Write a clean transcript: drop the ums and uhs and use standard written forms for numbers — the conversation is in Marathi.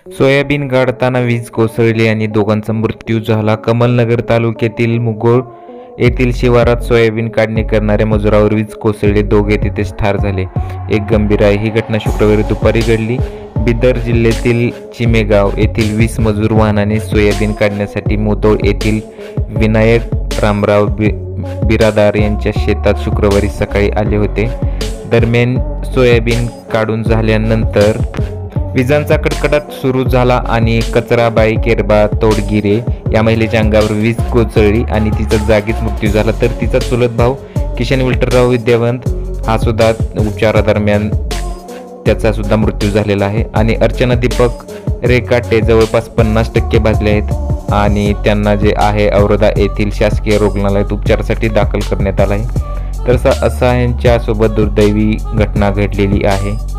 सोयाबीन गाडताना वीज कोसळली आणि दोघांचा मृत्यू झाला. कमलनगर तालुक्यातील मुघोळ येथील शिवारात सोयाबीन काढणी करणाऱ्या मजुरावर वीज कोसळली, दोघे तिथेच ठार झाले, एक गंभीर आहे. ही घटना शुक्रवारी दुपारी घडली. बिदर जिल्ह्यातील चिमेगाव येथील 20 मजूर वाहनाने सोयाबीन काढण्यासाठी मुधोळ येथील विनायक रामराव बिरादार यांच्या शेतात शुक्रवारी सकाळी आले होते. दरम्यान सोयाबीन काढून झाल्यानंतर विजांचा कडकडाट सुरू झाला आणि कचराबाई केरबा तोडगिरे या महिलेच्या अंगावर वीज कोसळली आणि तिचा जागीच मृत्यू झाला. तर तिचा चुलत भाऊ किशन विठ्ठलराव विद्यावंत हा सुद्धा उपचारादरम्यान त्याचा सुद्धा मृत्यू झालेला आहे. आणि अर्चना दीपक रेकाटे जवळपास 50% भाजले आहेत आणि त्यांना जे आहे औरधा येथील शासकीय रुग्णालयात उपचारासाठी दाखल करण्यात आला आहे. तर असा यांच्यासोबत दुर्दैवी घटना घडलेली आहे.